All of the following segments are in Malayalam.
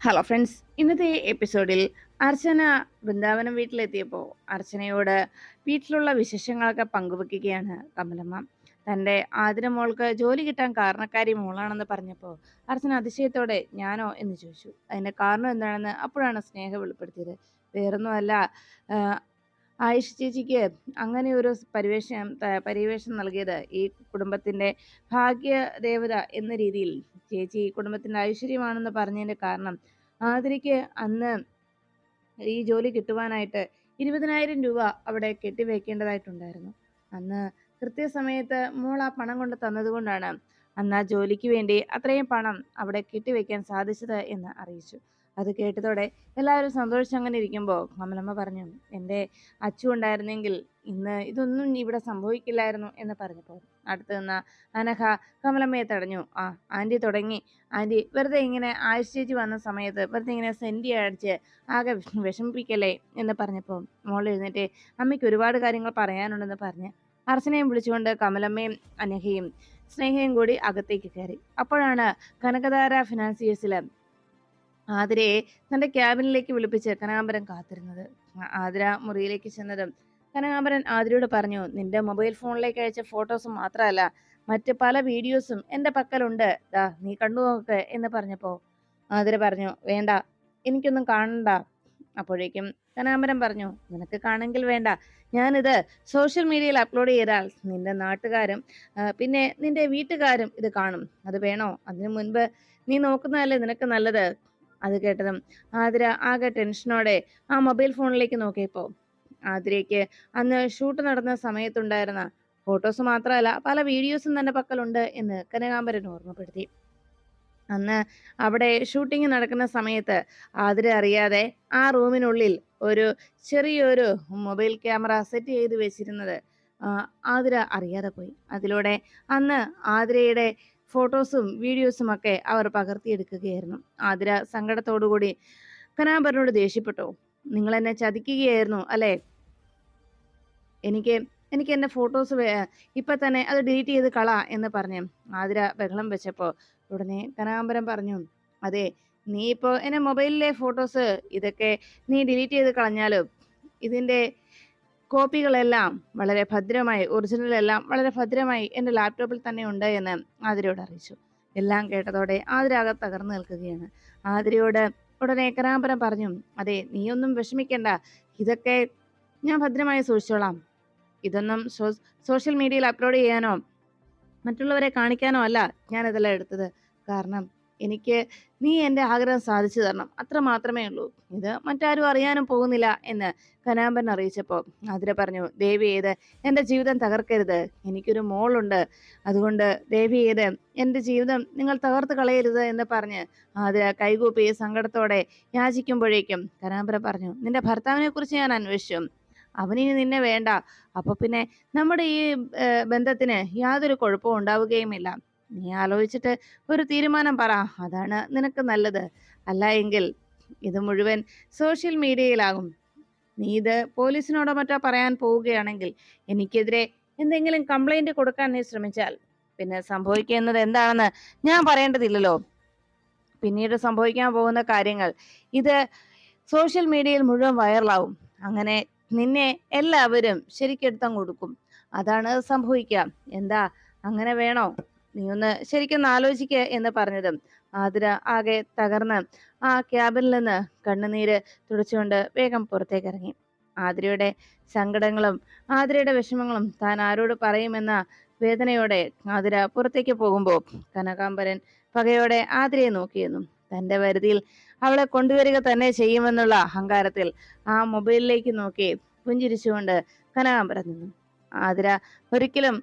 ഹലോ ഫ്രണ്ട്സ്, ഇന്നത്തെ എപ്പിസോഡിൽ അർച്ചന വൃന്ദാവനം വീട്ടിലെത്തിയപ്പോൾ അർച്ചനയോട് വീട്ടിലുള്ള വിശേഷങ്ങളൊക്കെ പങ്കുവെക്കുകയാണ് കമലമ്മ. തൻ്റെ ആതിര മോൾക്ക് ജോലി കിട്ടാൻ കാരണക്കാരി മോളാണെന്ന് പറഞ്ഞപ്പോൾ അർച്ചന അതിശയത്തോടെ ഞാനോ എന്ന് ചോദിച്ചു. അതിൻ്റെ കാരണം എന്താണെന്ന് അപ്പോഴാണ് സ്നേഹ വെളിപ്പെടുത്തിയത്. വേറൊന്നുമല്ല, ആയിഷ ചേച്ചിക്ക് അങ്ങനെ ഒരു പരിവേഷം നൽകിയത് ഈ കുടുംബത്തിൻ്റെ ഭാഗ്യദേവത എന്ന രീതിയിൽ. ചേച്ചി ഈ കുടുംബത്തിൻ്റെ ഐശ്വര്യമാണെന്ന് പറഞ്ഞതിൻ്റെ കാരണം ആതിരയ്ക്ക് അന്ന് ഈ ജോലി കിട്ടുവാനായിട്ട് 20,000 രൂപ അവിടെ കെട്ടിവെക്കേണ്ടതായിട്ടുണ്ടായിരുന്നു. അന്ന് കൃത്യസമയത്ത് മോൾ ആ പണം കൊണ്ട് തന്നതുകൊണ്ടാണ് അന്ന് ആ ജോലിക്ക് വേണ്ടി അത്രയും പണം അവിടെ കെട്ടിവെക്കാൻ സാധിച്ചത് എന്ന് അറിയിച്ചു. അത് കേട്ടതോടെ എല്ലാവരും സന്തോഷിച്ച് അങ്ങനെ ഇരിക്കുമ്പോൾ കമലമ്മ പറഞ്ഞു, എൻ്റെ അച്ചു ഉണ്ടായിരുന്നെങ്കിൽ ഇന്ന് ഇതൊന്നും ഇവിടെ സംഭവിക്കില്ലായിരുന്നു എന്ന് പറഞ്ഞപ്പോൾ അടുത്ത് നിന്ന അനഘ കമലമ്മയെ തടഞ്ഞു. ആൻറ്റി തുടങ്ങി. ആൻറ്റി വെറുതെ ഇങ്ങനെ ആയിഷ ചേച്ചി വന്ന സമയത്ത് വെറുതെ ഇങ്ങനെ സെൻറ്റി അടിച്ച് ആകെ വിഷമിപ്പിക്കല്ലേ എന്ന് പറഞ്ഞപ്പോൾ മോൾ എഴുന്നേറ്റ് അമ്മയ്ക്ക് ഒരുപാട് കാര്യങ്ങൾ പറയാനുണ്ടെന്ന് പറഞ്ഞ് അർച്ചനയും വിളിച്ചുകൊണ്ട് കമലമ്മയും അനഘയും സ്നേഹയും കൂടി അകത്തേക്ക് കയറി. അപ്പോഴാണ് കനകധാര ഫിനാൻസിയേഴ്സിലെ ആതിരയെ തന്റെ ക്യാബിനിലേക്ക് വിളിപ്പിച്ച് കനകാംബരൻ കാത്തിരുന്നത്. ആതിര മുറിയിലേക്ക് ചെന്നതും കനകാംബരൻ ആതിരയോട് പറഞ്ഞു, നിന്റെ മൊബൈൽ ഫോണിലേക്ക് അയച്ച ഫോട്ടോസ് മാത്രമല്ല മറ്റ് പല വീഡിയോസും എൻ്റെ പക്കലുണ്ട്, ദാ നീ കണ്ടു നോക്ക് എന്ന് പറഞ്ഞപ്പോ ആതിര പറഞ്ഞു, വേണ്ട, എനിക്കൊന്നും കാണണ്ട. അപ്പോഴേക്കും കനകാംബരൻ പറഞ്ഞു, നിനക്ക് കാണെങ്കിൽ വേണ്ട, ഞാനിത് സോഷ്യൽ മീഡിയയിൽ അപ്ലോഡ് ചെയ്താൽ നിന്റെ നാട്ടുകാരും പിന്നെ നിന്റെ വീട്ടുകാരും ഇത് കാണും. അത് വേണോ? അതിനു മുൻപ് നീ നോക്കുന്നതല്ലേ നിനക്ക് നല്ലത്. അത് കേട്ടതും ആതിര ആകെ ടെൻഷനോടെ ആ മൊബൈൽ ഫോണിലേക്ക് നോക്കിയപ്പോൾ ആതിരയ്ക്ക് അന്ന് ഷൂട്ട് നടന്ന സമയത്തുണ്ടായിരുന്ന ഫോട്ടോസ് മാത്രമല്ല പല വീഡിയോസും തന്റെ പക്കലുണ്ട് എന്ന് കനകാംബരൻ ഓർമ്മപ്പെടുത്തി. അന്ന് അവിടെ ഷൂട്ടിംഗ് നടക്കുന്ന സമയത്ത് ആതിര അറിയാതെ ആ റൂമിനുള്ളിൽ ഒരു ചെറിയൊരു മൊബൈൽ ക്യാമറ സെറ്റ് ചെയ്ത് വെച്ചിരുന്നത് ആതിര അറിയാതെ പോയി. അതിലൂടെ അന്ന് ആതിരയുടെ ഫോട്ടോസും വീഡിയോസും ഒക്കെ അവർ പകർത്തിയെടുക്കുകയായിരുന്നു. ആതിര സങ്കടത്തോടുകൂടി കനകാംബരനോട് ദേഷ്യപ്പെട്ടു. നിങ്ങൾ എന്നെ ചതിക്കുകയായിരുന്നു അല്ലേ? എനിക്ക് എനിക്ക് എൻ്റെ ഫോട്ടോസ് ഇപ്പൊ തന്നെ അത് ഡിലീറ്റ് ചെയ്ത് കള എന്ന് പറഞ്ഞ് ആതിര ബഹളം വെച്ചപ്പോൾ ഉടനെ കനകാംബരൻ പറഞ്ഞു, അതെ, നീ ഇപ്പോൾ എൻ്റെ മൊബൈലിലെ ഫോട്ടോസ് ഇതൊക്കെ നീ ഡിലീറ്റ് ചെയ്ത് കളഞ്ഞാലും ഇതിൻ്റെ കോപ്പികളെല്ലാം വളരെ ഭദ്രമായി, ഒറിജിനൽ എല്ലാം വളരെ ഭദ്രമായി എൻ്റെ ലാപ്ടോപ്പിൽ തന്നെ ഉണ്ട് എന്ന് ആതിരയോട് അറിയിച്ചു. എല്ലാം കേട്ടതോടെ ആതിര ആകെ തകർന്നു നിൽക്കുകയാണ്. ആതിരയോട് ഉടനെ കനകാംബരൻ പറഞ്ഞു, അതെ, നീയൊന്നും വിഷമിക്കണ്ട, ഇതൊക്കെ ഞാൻ ഭദ്രമായി സൂക്ഷിച്ചോളാം. ഇതൊന്നും സോഷ്യൽ മീഡിയയിൽ അപ്ലോഡ് ചെയ്യാനോ മറ്റുള്ളവരെ കാണിക്കാനോ അല്ല ഞാൻ ഇതെല്ലാം എടുത്തത്. കാരണം എനിക്ക് നീ എൻ്റെ ആഗ്രഹം സാധിച്ചു തരണം, അത്ര മാത്രമേ ഉള്ളൂ. ഇത് മറ്റാരും അറിയാനും പോകുന്നില്ല എന്ന് കനാമ്പൻ അറിയിച്ചപ്പോൾ ആതിര പറഞ്ഞു, ദേവി ഏത് എൻ്റെ ജീവിതം തകർക്കരുത്, എനിക്കൊരു മോളുണ്ട്, അതുകൊണ്ട് ദേവി ഏത് എൻ്റെ ജീവിതം നിങ്ങൾ തകർത്ത് കളയരുത് എന്ന് പറഞ്ഞ് ആതിര കൈകൂപ്പി സങ്കടത്തോടെ യാചിക്കുമ്പോഴേക്കും കനാമ്പൻ പറഞ്ഞു, നിന്റെ ഭർത്താവിനെ കുറിച്ച് ഞാൻ അന്വേഷിച്ചു, അവനിനി നിന്നെ വേണ്ട. അപ്പൊ പിന്നെ നമ്മുടെ ഈ ബന്ധത്തിന് യാതൊരു കുഴപ്പവും ഉണ്ടാവുകയുമില്ല. നീ ആലോചിച്ചിട്ട് ഒരു തീരുമാനം പറ, അതാണ് നിനക്ക് നല്ലത്. അല്ല എങ്കിൽ ഇത് മുഴുവൻ സോഷ്യൽ മീഡിയയിലാകും. നീ ഇത് പോലീസിനോടോ മറ്റോ പറയാൻ പോവുകയാണെങ്കിൽ, എനിക്കെതിരെ എന്തെങ്കിലും കംപ്ലൈന്റ് കൊടുക്കാൻ നീ ശ്രമിച്ചാൽ പിന്നെ സംഭവിക്കുന്നത് എന്താണെന്ന് ഞാൻ പറയേണ്ടതില്ലല്ലോ. പിന്നീട് സംഭവിക്കാൻ പോകുന്ന കാര്യങ്ങൾ ഇത് സോഷ്യൽ മീഡിയയിൽ മുഴുവൻ വൈറലാവും. അങ്ങനെ നിന്നെ എല്ലാവരും ശരിക്കെടുത്തം കൊടുക്കും. അതാണ് സംഭവിക്കുക. എന്താ, അങ്ങനെ വേണോ? നീ ഒന്ന് ശരിക്കൊന്ന് ആലോചിക്കുക എന്ന് പറഞ്ഞതും ആതിര ആകെ തകർന്ന് ആ ക്യാബിനിൽ നിന്ന് കണ്ണുനീര് തുടച്ചുകൊണ്ട് വേഗം പുറത്തേക്ക് ഇറങ്ങി. ആതിരയുടെ സങ്കടങ്ങളും ആതിരയുടെ വിഷമങ്ങളും താൻ ആരോട് പറയുമെന്ന വേദനയോടെ ആതിര പുറത്തേക്ക് പോകുമ്പോൾ കനകാംബരൻ പകയോടെ ആതിരയെ നോക്കിയിരുന്നു. തന്റെ വരുതിയിൽ അവളെ കൊണ്ടുവരിക തന്നെ ചെയ്യുമെന്നുള്ള അഹങ്കാരത്തിൽ ആ മൊബൈലിലേക്ക് നോക്കി പുഞ്ചിരിച്ചുകൊണ്ട് കനകാംബരൻ നിന്നു. ആതിര ഒരിക്കലും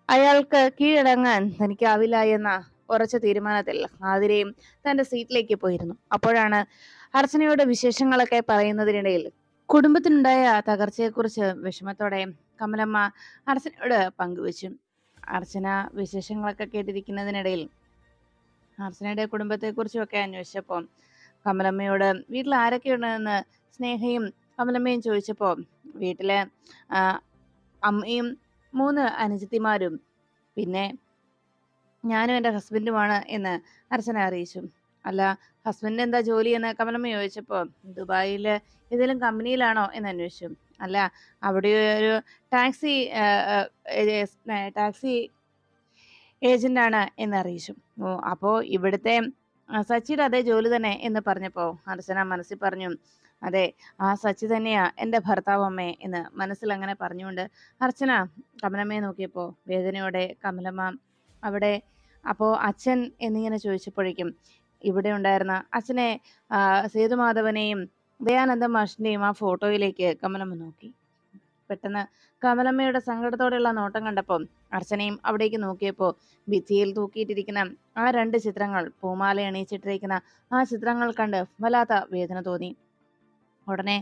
അയാൾക്ക് കീഴടങ്ങാൻ തനിക്കാവില്ല എന്ന ഉറച്ച തീരുമാനത്തിൽ ആതിരയും തന്റെ സീറ്റിലേക്ക് പോയിരുന്നു. അപ്പോഴാണ് അർച്ചനയോട് വിശേഷങ്ങളൊക്കെ പറയുന്നതിനിടയിൽ കുടുംബത്തിനുണ്ടായ തകർച്ചയെക്കുറിച്ച് വിഷമത്തോടെ കമലമ്മ അർച്ചനയോട് പങ്കുവച്ചു. അർച്ചന വിശേഷങ്ങളൊക്കെ കേട്ടിരിക്കുന്നതിനിടയിൽ അർച്ചനയുടെ കുടുംബത്തെക്കുറിച്ചുമൊക്കെ അന്വേഷിച്ചപ്പോൾ കമലമ്മയോട് വീട്ടിൽ ആരൊക്കെയുണ്ടെന്ന് സ്നേഹയും കമലമ്മയും ചോദിച്ചപ്പോൾ വീട്ടിലെ അമ്മയും 3 അനുജത്തിമാരും പിന്നെ ഞാനും എൻ്റെ ഹസ്ബൻഡുമാണ് എന്ന് അർച്ചന അറിയിച്ചു. അല്ല, ഹസ്ബൻഡിന് എന്താ ജോലി എന്ന് കമലമ്മ ചോദിച്ചപ്പോൾ ദുബായിൽ ഏതെങ്കിലും കമ്പനിയിലാണോ എന്ന് അന്വേഷിച്ചു. അല്ല, അവിടെ ഒരു ടാക്സി ടാക്സി ഏജന്റാണ് എന്ന് അറിയിച്ചു. ഓ, അപ്പോ ഇവിടുത്തെ സച്ചിയുടെ അതേ ജോലി തന്നെ എന്ന് പറഞ്ഞപ്പോ അർച്ചന മനസ്സിൽ പറഞ്ഞു, അതെ, ആ സച്ചി തന്നെയാ എന്റെ ഭർത്താവ് അമ്മേ എന്ന് മനസ്സിൽ അങ്ങനെ പറഞ്ഞുകൊണ്ട് അർച്ചന കമലമ്മയെ നോക്കിയപ്പോ വേദനയോടെ കമലമ്മ അവിടെ അപ്പോ അച്ഛൻ എന്നിങ്ങനെ ചോദിച്ചപ്പോഴേക്കും ഇവിടെ ഉണ്ടായിരുന്ന അച്ഛനെ സേതുമാധവനെയും ദയാനന്ദ മാഷിന്റെയും ആ ഫോട്ടോയിലേക്ക് കമലമ്മ നോക്കി. പെട്ടെന്ന് കമലമ്മയുടെ സങ്കടത്തോടെയുള്ള നോട്ടം കണ്ടപ്പോൾ അർച്ചനയും അവിടേക്ക് നോക്കിയപ്പോൾ ഭിത്തിയിൽ തൂക്കിയിട്ടിരിക്കുന്ന ആ 2 ചിത്രങ്ങൾ, പൂമാല അണിയിച്ചിട്ടിരിക്കുന്ന ആ ചിത്രങ്ങൾ കണ്ട് വല്ലാത്ത വേദന തോന്നി. ഉടനെ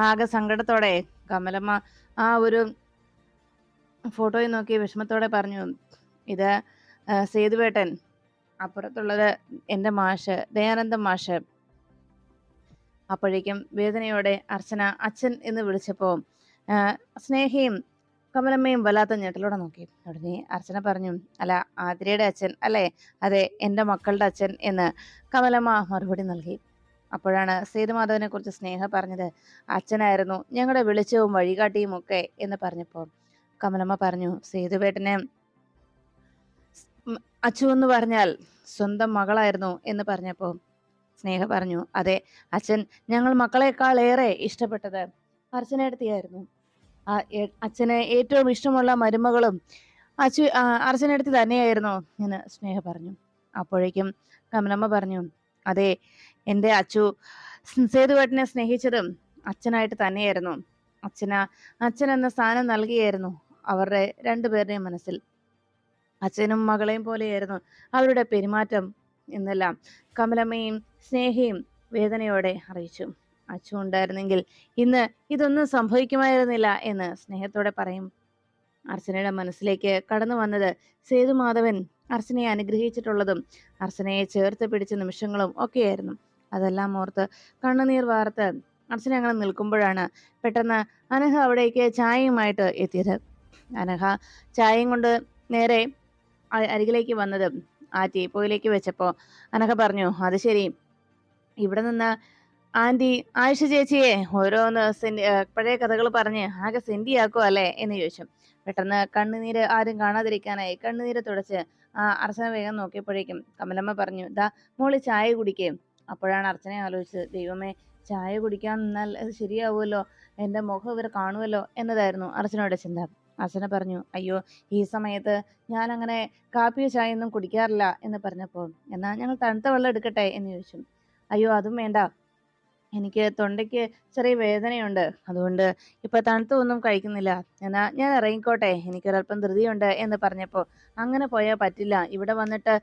ആകെ സങ്കടത്തോടെ കമലമ്മ ആ ഒരു ഫോട്ടോയിൽ നോക്കി വിഷമത്തോടെ പറഞ്ഞു, ഇത് സേതുവേട്ടൻ, അപ്പുറത്തുള്ളത് എൻ്റെ മാഷ് ദയാനന്ദ മാഷ്. അപ്പോഴേക്കും വേദനയോടെ അർച്ചന അച്ഛൻ എന്ന് വിളിച്ചപ്പോൾ സ്നേഹയും കമലമ്മയും വല്ലാത്ത ഞെട്ടലോടെ നോക്കി. ഉടനെ അർച്ചന പറഞ്ഞു, അല്ല, ആതിരയുടെ അച്ഛൻ അല്ലേ? അതെ, എൻ്റെ മക്കളുടെ അച്ഛൻ എന്ന് കമലമ്മ മറുപടി നൽകി. അപ്പോഴാണ് സേതുമാധവനെ കുറിച്ച് സ്നേഹ പറഞ്ഞത് അച്ഛനായിരുന്നു ഞങ്ങളുടെ വെളിച്ചവും വഴികാട്ടിയും ഒക്കെ എന്ന് പറഞ്ഞപ്പോൾ കമലമ്മ പറഞ്ഞു, സേതുവേട്ടന് അച്ചു എന്ന് പറഞ്ഞാൽ സ്വന്തം മകളായിരുന്നു എന്ന് പറഞ്ഞപ്പോൾ സ്നേഹ പറഞ്ഞു, അതെ, അച്ഛൻ ഞങ്ങൾ മക്കളെക്കാൾ ഏറെ ഇഷ്ടപ്പെട്ടത് അർച്ചനയെടുത്തിയായിരുന്നു. അച്ഛന് ഏറ്റവും ഇഷ്ടമുള്ള മരുമകളും അർച്ചനയെടുത്തി തന്നെയായിരുന്നു എന്ന് സ്നേഹ പറഞ്ഞു. അപ്പോഴേക്കും കമലമ്മ പറഞ്ഞു, അതെ, എൻ്റെ അച്ചു സേതുവേട്ടനെ സ്നേഹിച്ചതും അച്ഛനായിട്ട് തന്നെയായിരുന്നു. അച്ഛൻ എന്ന സ്ഥാനം നൽകിയായിരുന്നു അവരുടെ രണ്ടുപേരുടെയും മനസ്സിൽ. അച്ഛനും മകളെയും പോലെയായിരുന്നു അവരുടെ പെരുമാറ്റം എന്നെല്ലാം കമലമ്മയും സ്നേഹയും വേദനയോടെ അറിയിച്ചു. അച്ചു ഉണ്ടായിരുന്നെങ്കിൽ ഇന്ന് ഇതൊന്നും സംഭവിക്കുമായിരുന്നില്ല എന്ന് സ്നേഹത്തോടെ പറയും. അർച്ചനയുടെ മനസ്സിലേക്ക് കടന്നു വന്നത് സേതുമാധവൻ അർച്ചനയെ അനുഗ്രഹിച്ചിട്ടുള്ളതും അർച്ചനയെ ചേർത്ത് പിടിച്ച നിമിഷങ്ങളും ഒക്കെയായിരുന്നു. അതെല്ലാം ഓർത്ത് കണ്ണുനീർ വാർത്ത് അർച്ചന അങ്ങനെ നിൽക്കുമ്പോഴാണ് പെട്ടെന്ന് അനഘ അവിടേക്ക് ചായയുമായിട്ട് എത്തിയത്. അനഘ ചായയും കൊണ്ട് നേരെ അരികിലേക്ക് വന്നത് ആ ടീപ്പോയിലേക്ക് വെച്ചപ്പോൾ അനഘ പറഞ്ഞു, അത് ശരി, ഇവിടെ നിന്ന് ആന്റി ആയിഷ ചേച്ചിയെ ഓരോന്ന് പഴയ കഥകൾ പറഞ്ഞ് ആകെ സെന്റിയാക്കോ അല്ലേ എന്ന് ചോദിച്ചു. പെട്ടെന്ന് കണ്ണുനീര് ആരും കാണാതിരിക്കാനായി കണ്ണുനീര് തുടച്ച് അർച്ചന വേഗം നോക്കിയപ്പോഴേക്കും കമലമ്മ പറഞ്ഞു, ദാ മോള് ചായ കുടിക്കേ. അപ്പോഴാണ് അർച്ചന ആലോചിച്ചത്, ദൈവമേ, ചായ കുടിക്കാൻ നിന്നാൽ അത് ശരിയാവുമല്ലോ, എൻ്റെ മുഖം ഇവർ കാണുമല്ലോ എന്നതായിരുന്നു അർച്ചനയുടെ ചിന്ത. അർച്ചന പറഞ്ഞു, അയ്യോ, ഈ സമയത്ത് ഞാൻ അങ്ങനെ കാപ്പിയോ ചായയൊന്നും കുടിക്കാറില്ല എന്ന് പറഞ്ഞപ്പോൾ, എന്നാൽ ഞങ്ങൾ തണുത്ത വെള്ളം എടുക്കട്ടെ എന്ന് ചോദിച്ചു. അയ്യോ, അതും വേണ്ട, എനിക്ക് തൊണ്ടയ്ക്ക് ചെറിയ വേദനയുണ്ട്, അതുകൊണ്ട് ഇപ്പൊ തണുത്തൊന്നും കഴിക്കുന്നില്ല, എന്നാ ഞാൻ ഇറങ്ങിക്കോട്ടെ, എനിക്കൊരല്പം ധൃതിയുണ്ട് എന്ന് പറഞ്ഞപ്പോൾ, അങ്ങനെ പോയാൽ പറ്റില്ല, ഇവിടെ വന്നിട്ട്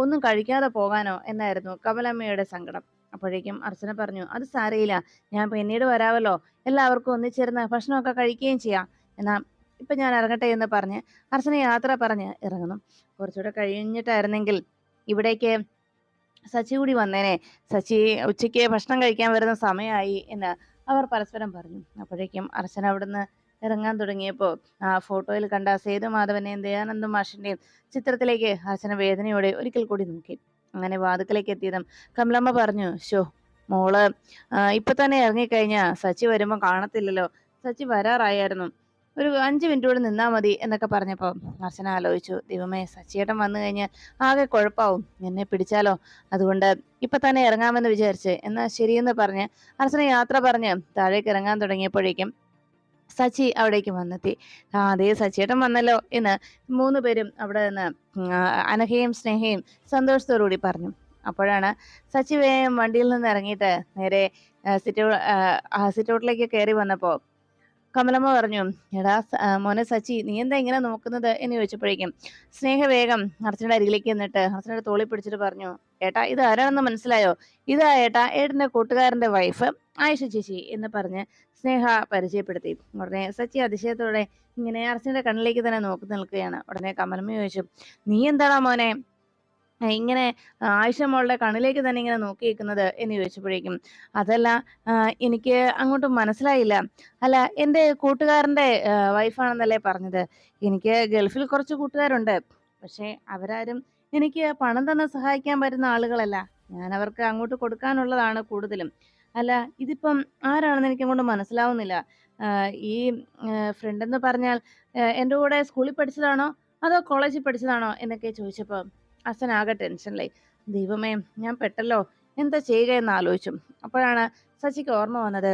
ഒന്നും കഴിക്കാതെ പോകാനോ എന്നായിരുന്നു കമലമ്മയുടെ സങ്കടം. അപ്പോഴേക്കും അർച്ചന പറഞ്ഞു, അത് സാരയില്ല, ഞാൻ പിന്നീട് വരാമല്ലോ, എല്ലാവർക്കും ഒന്നിച്ചിരുന്ന് ഭക്ഷണമൊക്കെ കഴിക്കുകയും ചെയ്യാം, എന്നാ ഇപ്പൊ ഞാൻ ഇറങ്ങട്ടെ എന്ന് പറഞ്ഞ് അർച്ചന യാത്ര പറഞ്ഞ് ഇറങ്ങുന്നു. കുറച്ചുകൂടെ കഴിഞ്ഞിട്ടായിരുന്നെങ്കിൽ ഇവിടേക്ക് സച്ചി കൂടി വന്നേനെ, സച്ചി ഉച്ചയ്ക്ക് ഭക്ഷണം കഴിക്കാൻ വരുന്ന സമയമായി എന്ന് അവർ പരസ്പരം പറഞ്ഞു. അപ്പോഴേക്കും അർച്ചന അവിടുന്ന് ഇറങ്ങാൻ തുടങ്ങിയപ്പോൾ ആ ഫോട്ടോയിൽ കണ്ട സേതുമാധവനെയും ദയാനന്ദ മാഷിന്റെയും ചിത്രത്തിലേക്ക് അർച്ചന വേദനയോടെ ഒരിക്കൽ കൂടി നോക്കി. അങ്ങനെ വാതുക്കലേക്ക് എത്തിയതും കമലമ്മ പറഞ്ഞു, ഷോ മോള് ഇപ്പൊ തന്നെ ഇറങ്ങിക്കഴിഞ്ഞാ സച്ചി വരുമ്പോ കാണത്തില്ലല്ലോ, സച്ചി വരാറായിരുന്നു, ഒരു 5 മിനിറ്റ് കൂടെ നിന്നാ മതി എന്നൊക്കെ പറഞ്ഞപ്പോൾ അർച്ചന ആലോചിച്ചു, ദൈവമേ, സച്ചിയേട്ടൻ വന്നു കഴിഞ്ഞാൽ ആകെ കുഴപ്പാവും, എന്നെ പിടിച്ചാലോ, അതുകൊണ്ട് ഇപ്പൊ തന്നെ ഇറങ്ങാമെന്ന് വിചാരിച്ച് എന്നാ ശരിയെന്ന് പറഞ്ഞ് അർച്ചന യാത്ര പറഞ്ഞ് താഴേക്ക് ഇറങ്ങാൻ തുടങ്ങിയപ്പോഴേക്കും സച്ചി അവിടേക്ക് വന്നെത്തി. അതേ, സച്ചിയേട്ടൻ വന്നല്ലോ എന്ന് 3 പേരും അവിടെ നിന്ന് അനഘയും സ്നേഹയും സന്തോഷത്തോടുകൂടി പറഞ്ഞു. അപ്പോഴാണ് സച്ചി വേഗം വണ്ടിയിൽ നിന്ന് ഇറങ്ങിയിട്ട് നേരെ സിറ്റൗട്ടിലേക്ക് കയറി വന്നപ്പോ കമലമ്മ പറഞ്ഞു, എടാ മോനെ സച്ചി, നീ എന്താ ഇങ്ങനെ നോക്കുന്നത് എന്ന് ചോദിച്ചപ്പോഴേക്കും സ്നേഹ വേഗം അർച്ചനയുടെ അരികിലേക്ക് എന്നിട്ട് അർച്ചനയുടെ തോളി പിടിച്ചിട്ട് പറഞ്ഞു, ഏട്ടാ, ഇത് ആരാണെന്ന് മനസ്സിലായോ? ഇതാ ഏട്ടാ, ഏട്ടന്റെ കൂട്ടുകാരന്റെ വൈഫ് ആയിഷ ചേച്ചി എന്ന് പറഞ്ഞ് സ്നേഹ പരിചയപ്പെടുത്തി. ഉടനെ സച്ചി അതിശയത്തോടെ ഇങ്ങനെ അർച്ചനയുടെ കണ്ണിലേക്ക് തന്നെ നോക്കി നിൽക്കുകയാണ്. ഉടനെ കമലമ്മ ചോദിച്ചു, നീ എന്താടാ മോനെ ഇങ്ങനെ ആയിഷ മോളുടെ കണ്ണിലേക്ക് തന്നെ ഇങ്ങനെ നോക്കി നിൽക്കുന്നത് എന്ന് ചോദിച്ചപ്പോഴേക്കും, അതല്ല, എനിക്ക് അങ്ങോട്ട് മനസ്സിലായില്ല, അല്ല, എൻ്റെ കൂട്ടുകാരൻ്റെ വൈഫാണെന്നല്ലേ പറഞ്ഞത്, എനിക്ക് ഗൾഫിൽ കുറച്ച് കൂട്ടുകാരുണ്ട്, പക്ഷെ അവരാരും എനിക്ക് പണം തന്ന് സഹായിക്കാൻ പറ്റുന്ന ആളുകളല്ല, ഞാൻ അവർക്ക് അങ്ങോട്ട് കൊടുക്കാനുള്ളതാണ് കൂടുതലും. അല്ല, ഇതിപ്പം ആരാണെന്ന് എനിക്കങ്ങോട്ട് മനസ്സിലാവുന്നില്ല. ഈ ഫ്രണ്ടെന്ന് പറഞ്ഞാൽ എൻ്റെ കൂടെ സ്കൂളിൽ പഠിച്ചതാണോ? അതോ കോളേജിൽ പഠിച്ചതാണോ? എന്നൊക്കെ ചോദിച്ചപ്പോ അച്ഛനാകെ ടെൻഷനിലായി. ദൈവമേ! ഞാൻ പെട്ടല്ലോ. എന്താ ചെയ്യുക എന്ന് ആലോചിച്ചു. അപ്പോഴാണ് ശശിക്ക് ഓർമ്മ വന്നത്.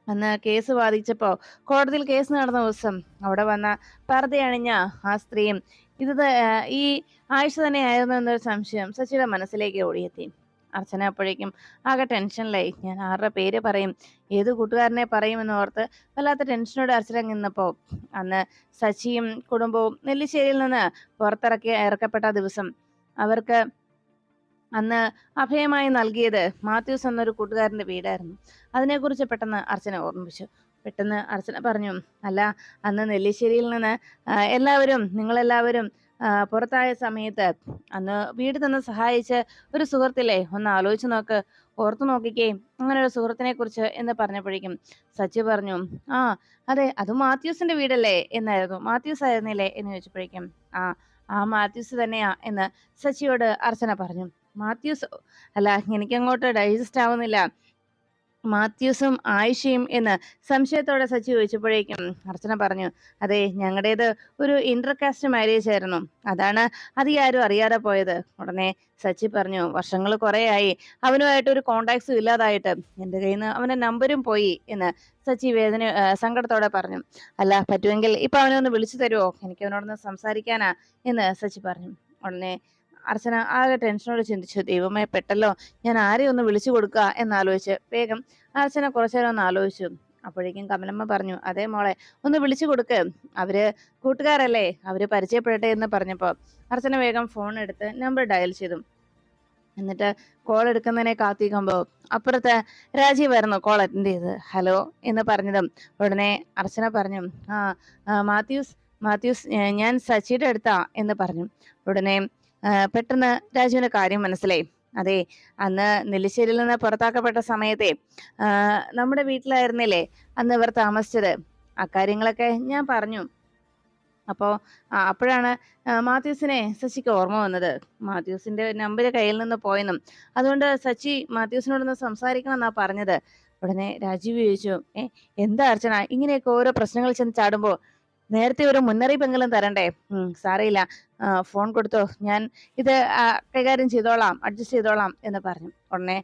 അന്ന് കേസ് വാദിച്ചപ്പോ കോടതിയിൽ കേസ് നടന്ന ദിവസം അവിടെ വന്ന പർദ്ദയണിഞ്ഞ ആ സ്ത്രീയും ഈ ആയിഷ തന്നെയായിരുന്നു എന്നൊരു സംശയം ശശിയുടെ മനസ്സിലേക്ക് ഓടിയെത്തി. അർച്ചന അപ്പോഴേക്കും ആകെ ടെൻഷനിലായി. ഞാൻ ആരുടെ പേര് പറയും, ഏത് കൂട്ടുകാരനെ പറയുമെന്ന് ഓർത്ത് വല്ലാത്ത ടെൻഷനോടെ അർച്ചന നിന്നപ്പോ അന്ന് ശശിയും കുടുംബവും നെല്ലിശ്ശേരിയിൽ നിന്ന് ഇറക്കപ്പെട്ട ദിവസം അവർക്ക് അന്ന് അഭയമായി നൽകിയത് മാത്യൂസ് എന്നൊരു കൂട്ടുകാരന്റെ വീടായിരുന്നു. അതിനെക്കുറിച്ച് പെട്ടെന്ന് അർച്ചന ഓർമ്മിപ്പിച്ചു. പെട്ടെന്ന് അർച്ചന പറഞ്ഞു, അല്ല, അന്ന് നെല്ലിശ്ശേരിയിൽ നിന്ന് നിങ്ങളെല്ലാവരും പുറത്തായ സമയത്ത് അന്ന് വീട് തന്ന് സഹായിച്ച് ഒരു സുഹൃത്തില്ലേ, ഒന്ന് ആലോചിച്ച് നോക്ക്, ഓർത്തു നോക്കിക്കേ അങ്ങനെ ഒരു സുഹൃത്തിനെ കുറിച്ച് എന്ന് പറഞ്ഞപ്പോഴേക്കും സച്ചി പറഞ്ഞു, ആ അതെ, അത് മാത്യൂസിന്റെ വീടല്ലേ എന്നായിരുന്നു. മാത്യൂസ് ആയിരുന്നില്ലേ എന്ന് ചോദിച്ചപ്പോഴേക്കും ആ ആ മാത്യൂസ് തന്നെയാ എന്ന് സച്ചിയോട് അർച്ചന പറഞ്ഞു. മാത്യൂസ്, അല്ല, എനിക്കങ്ങോട്ട് ഡൈജസ്റ്റ് ആവുന്നില്ല. മാത്യൂസും ആയിഷയും എന്ന് സംശയത്തോടെ സച്ചി ചോദിച്ചപ്പോഴേക്കും അർച്ചന പറഞ്ഞു, അതെ, ഞങ്ങളുടേത് ഒരു ഇന്റർകാസ്റ്റ് മാരേജ് ആയിരുന്നു. അതാണ് ആരും അറിയാതെ പോയത്. ഉടനെ സച്ചി പറഞ്ഞു, വർഷങ്ങൾ കുറേയായി അവനുമായിട്ട് ഒരു കോണ്ടാക്ട്സും ഇല്ലാതായിട്ട്. എൻ്റെ കയ്യിൽ നിന്ന് അവന്റെ നമ്പരും പോയി എന്ന് സച്ചി സങ്കടത്തോടെ പറഞ്ഞു. അല്ല, പറ്റുമെങ്കിൽ ഇപ്പൊ അവനെ ഒന്ന് വിളിച്ചു തരുമോ, എനിക്ക് അവനോടൊന്ന് സംസാരിക്കാനാ എന്ന് സച്ചി പറഞ്ഞു. ഉടനെ അർച്ചന ആകെ ടെൻഷനോട് ചിന്തിച്ചു. ദൈവമേ, പെട്ടല്ലോ, ഞാൻ ആരെയും ഒന്ന് വിളിച്ചു കൊടുക്കുക എന്നാലോചിച്ച് വേഗം അർച്ചന കുറച്ചേരം ഒന്ന് ആലോചിച്ചു. അപ്പോഴേക്കും കമലമ്മ പറഞ്ഞു, അതേ മോളെ, ഒന്ന് വിളിച്ചു കൊടുക്ക്, അവര് കൂട്ടുകാരല്ലേ, അവര് പരിചയപ്പെടട്ടെ എന്ന് പറഞ്ഞപ്പോ അർച്ചന വേഗം ഫോൺ എടുത്ത് നമ്പർ ഡയൽ ചെയ്തു. എന്നിട്ട് കോൾ എടുക്കുന്നതിനെ കാത്തിക്കുമ്പോ അപ്പുറത്ത് രാജീവായിരുന്നു കോൾ അറ്റൻഡ് ചെയ്ത്. ഹലോ എന്ന് പറഞ്ഞതും ഉടനെ അർച്ചന പറഞ്ഞു, മാത്യൂസ് മാത്യൂസ് ഞാൻ സച്ചിയുടെ അടുത്താ എന്ന് പറഞ്ഞു. ഉടനെ പെട്ടെന്ന് രാജുവിന്റെ കാര്യം മനസ്സിലായി. അതെ, അന്ന് നെല്ലിശ്ശേരിയിൽ നിന്ന് പുറത്താക്കപ്പെട്ട സമയത്തെ നമ്മുടെ വീട്ടിലായിരുന്നില്ലേ അന്ന് ഇവർ താമസിച്ചത്. അക്കാര്യങ്ങളൊക്കെ ഞാൻ പറഞ്ഞു. അപ്പോഴാണ് മാത്യൂസിനെ ശശിക്ക് ഓർമ്മ വന്നത്. മാത്യൂസിന്റെ നമ്പർ കയ്യിൽ നിന്ന് പോയെന്നും അതുകൊണ്ട് സച്ചി മാത്യൂസിനോടൊന്ന് സംസാരിക്കണം എന്നാ പറഞ്ഞത്. ഉടനെ രാജീവ് ചോദിച്ചു, എന്താ അർച്ചന ഇങ്ങനെയൊക്കെ ഓരോ പ്രശ്നങ്ങൾ ചെന്ന് ചാടുമ്പോ നേരത്തെ ഒരു മുന്നറിയിപ്പെങ്കിലും തരണ്ടേ? സാരയില്ല, ഫോൺ കൊടുത്തോ, ഞാൻ ഇത് കൈകാര്യം ചെയ്തോളാം, അഡ്ജസ്റ്റ് ചെയ്തോളാം എന്ന് പറഞ്ഞു. ഉടനെ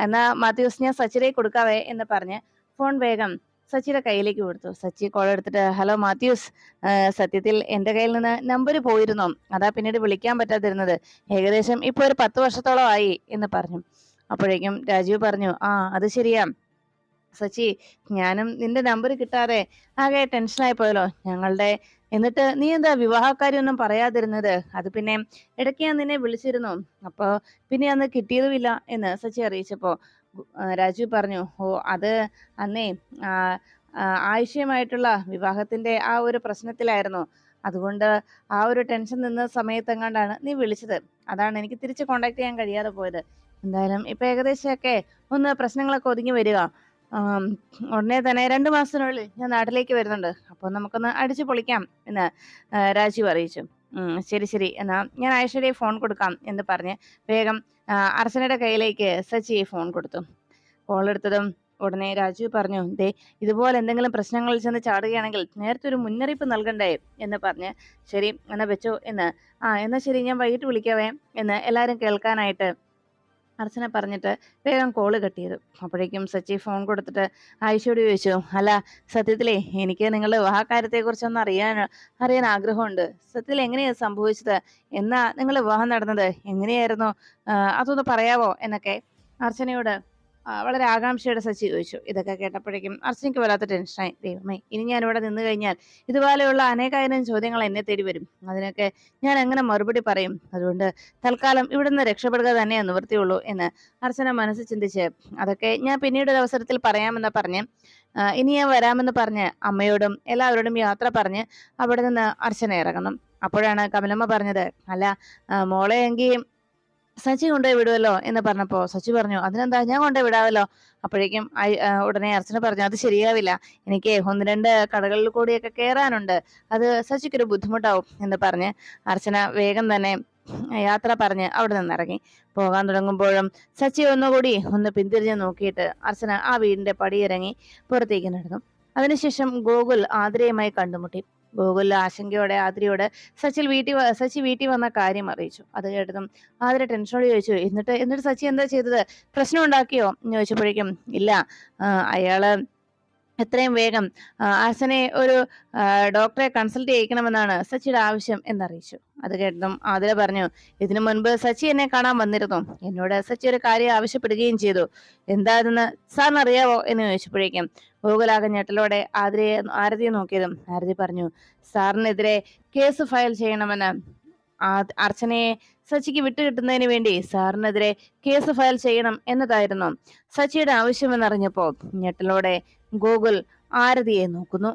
എന്നാ മാത്യൂസ്, ഞാൻ സച്ചിയിലേക്ക് കൊടുക്കാവേ എന്ന് പറഞ്ഞ് ഫോൺ വേഗം സച്ചിയുടെ കയ്യിലേക്ക് കൊടുത്തു. സച്ചി കോൾ എടുത്തിട്ട്, ഹലോ മാത്യൂസ്, സത്യത്തിൽ എൻ്റെ കയ്യിൽ നിന്ന് നമ്പർ പോയിരുന്നു, അതാ പിന്നീട് വിളിക്കാൻ പറ്റാതിരുന്നത്. ഏകദേശം ഇപ്പൊ ഒരു 10 വർഷത്തോളം ആയി എന്ന് പറഞ്ഞു. അപ്പോഴേക്കും രാജീവ് പറഞ്ഞു, അത് ശരിയാ സച്ചി, ഞാനും നിന്റെ നമ്പർ കിട്ടാതെ ആകെ ടെൻഷനായി പോയല്ലോ ഞങ്ങളുടെ. എന്നിട്ട് നീ എന്താ വിവാഹക്കാരിയൊന്നും പറയാതിരുന്നത്? അത് പിന്നെ ഇടയ്ക്ക് ഞാൻ നിന്നെ വിളിച്ചിരുന്നു, അപ്പൊ പിന്നെ അന്ന് കിട്ടിയതുമില്ല എന്ന് സച്ചി അറിയിച്ചപ്പോ രാജീവ് പറഞ്ഞു, അത് അന്നേ ആയിഷയുമായിട്ടുള്ള വിവാഹത്തിന്റെ ആ ഒരു പ്രശ്നത്തിലായിരുന്നു. അതുകൊണ്ട് ആ ഒരു ടെൻഷൻ നിന്ന സമയത്തെങ്ങാണ്ടാണ് നീ വിളിച്ചത്. അതാണ് എനിക്ക് തിരിച്ച് കോണ്ടാക്ട് ചെയ്യാൻ കഴിയാതെ പോയത്. എന്തായാലും ഇപ്പൊ ഏകദേശമൊക്കെ ഒന്ന് പ്രശ്നങ്ങളൊക്കെ ഒതുങ്ങി വരിക. ഉടനെ തന്നെ 2 മാസത്തിനുള്ളിൽ ഞാൻ നാട്ടിലേക്ക് വരുന്നുണ്ട്. അപ്പോൾ നമുക്കൊന്ന് അടിച്ചു പൊളിക്കാം എന്ന് രാജീവ് അറിയിച്ചു. ശരി ശരി, എന്നാ ഞാൻ ആയിഷയുടെ ഫോൺ കൊടുക്കാം എന്ന് പറഞ്ഞ് വേഗം അർച്ചനയുടെ കയ്യിലേക്ക് സച്ചി ഫോൺ കൊടുത്തു. കോൾ എടുത്തതും ഉടനെ രാജീവ് പറഞ്ഞു, ദേ, ഇതുപോലെ എന്തെങ്കിലും പ്രശ്നങ്ങളിൽ ചെന്ന് ചാടുകയാണെങ്കിൽ നേരത്തെ ഒരു മുന്നറിയിപ്പ് നൽകണ്ടേ എന്ന് പറഞ്ഞ്, ശരി എന്നാ വെച്ചോ എന്ന്, എന്നാ ശരി, ഞാൻ വൈകിട്ട് വിളിക്കാവേ എന്ന് എല്ലാവരും കേൾക്കാനായിട്ട് അർച്ചന പറഞ്ഞിട്ട് വേഗം കോള് കട്ട് ചെയ്തു. അപ്പോഴേക്കും സച്ചി ഫോൺ കൊടുത്തിട്ട് ആയിഷയോട് ചോദിച്ചു, അല്ല, സത്യത്തിലേ എനിക്ക് നിങ്ങളുടെ വിവാഹകാര്യത്തെ കുറിച്ചൊന്ന് അറിയാൻ ആഗ്രഹമുണ്ട്. സത്യത്തിൽ എങ്ങനെയാ സംഭവിച്ചത്? എന്നാ നിങ്ങൾ വിവാഹം നടന്നത്? എങ്ങനെയായിരുന്നു? അതൊന്ന് പറയാവോ എന്നൊക്കെ അർച്ചനയോട് വളരെ ആകാംക്ഷയോടെ സച്ചി ചോദിച്ചു. ഇതൊക്കെ കേട്ടപ്പോഴേക്കും അർച്ചനയ്ക്ക് വല്ലാത്ത ടെൻഷനായി. ദൈവമേ, ഇനി ഞാൻ ഇവിടെ നിന്ന് കഴിഞ്ഞാൽ ഇതുപോലെയുള്ള അനേകായിരം ചോദ്യങ്ങൾ എന്നെ തേടി വരും. അതിനൊക്കെ ഞാൻ എങ്ങനെ മറുപടി പറയും? അതുകൊണ്ട് തൽക്കാലം ഇവിടുന്ന് രക്ഷപ്പെടുക തന്നെ നിവൃത്തിയുള്ളൂ എന്ന് അർച്ചന മനസ്സിൽ ചിന്തിച്ച്, അതൊക്കെ ഞാൻ പിന്നീട് ഒരു അവസരത്തിൽ പറയാമെന്ന് പറഞ്ഞ് ഇനി ഞാൻ വരാമെന്ന് പറഞ്ഞ് അമ്മയോടും എല്ലാവരോടും യാത്ര പറഞ്ഞ് അവിടെ നിന്ന് അർച്ചന ഇറങ്ങണം. അപ്പോഴാണ് കമലമ്മ പറഞ്ഞത്, അല്ല, മോളെ എങ്കിൽ സച്ചി കൊണ്ടുപോയി വിടുമല്ലോ എന്ന് പറഞ്ഞപ്പോ സച്ചി പറഞ്ഞു, അതിനെന്താ, ഞാൻ കൊണ്ടുപോയി വിടാമല്ലോ. അപ്പോഴേക്കും ഉടനെ അർച്ചന പറഞ്ഞു, അത് ശരിയാവില്ല, എനിക്ക് 1-2 കടകളിൽ കൂടിയൊക്കെ കയറാനുണ്ട്, അത് സച്ചിക്കൊരു ബുദ്ധിമുട്ടാവും എന്ന് പറഞ്ഞ് അർച്ചന വേഗം തന്നെ യാത്ര പറഞ്ഞ് അവിടെ നിന്നിറങ്ങി. പോകാൻ തുടങ്ങുമ്പോഴും സച്ചി ഒന്നുകൂടി ഒന്ന് പിന്തിരിഞ്ഞ് നോക്കിയിട്ട് അർച്ചന ആ വീടിന്റെ പടിയിറങ്ങി പുറത്തേക്ക് നടന്നു. അതിനുശേഷം ഗോകുൽ ആതിരയുമായി കണ്ടുമുട്ടി. ഗോകുൽ ആശങ്കയോടെ ആതിരയോട് സച്ചി വീട്ടിൽ വന്ന കാര്യം അറിയിച്ചു. അത് കേട്ടതും ആതിര ടെൻഷനോട് ചോദിച്ചു, എന്നിട്ട് എന്നിട്ട് സച്ചി എന്താ ചെയ്തത്? പ്രശ്നം ഉണ്ടാക്കിയോ എന്ന് ചോദിച്ചപ്പോഴേക്കും, ഇല്ല, അയാള് എത്രയും വേഗം അർച്ചനെ ഒരു ഡോക്ടറെ കൺസൾട്ട് ചെയ്യിക്കണമെന്നാണ് സച്ചിയുടെ ആവശ്യം എന്നറിയിച്ചു. അത് കേട്ടതും ആതിര പറഞ്ഞു, ഇതിനു മുൻപ് സച്ചി എന്നെ കാണാൻ വന്നിരുന്നു. എന്നോട് സച്ചി ഒരു കാര്യം ആവശ്യപ്പെടുകയും ചെയ്തു. എന്താണെന്ന് സാറിന് അറിയാവോ എന്ന് ചോദിച്ചപ്പോഴേക്കും ഗോകുലാകെ ഞെട്ടലോടെ ആരതിയെ നോക്കിയതും ആരതി പറഞ്ഞു, സാറിനെതിരെ കേസ് ഫയൽ ചെയ്യണമെന്ന്. അർച്ചനയെ സച്ചിക്ക് വിട്ടുകിട്ടുന്നതിന് വേണ്ടി സാറിനെതിരെ കേസ് ഫയൽ ചെയ്യണം എന്നതായിരുന്നു സച്ചിയുടെ ആവശ്യമെന്നറിഞ്ഞപ്പോ ഞെട്ടലോടെ ഗോകുൽ ആരതിയെ നോക്കുന്നു.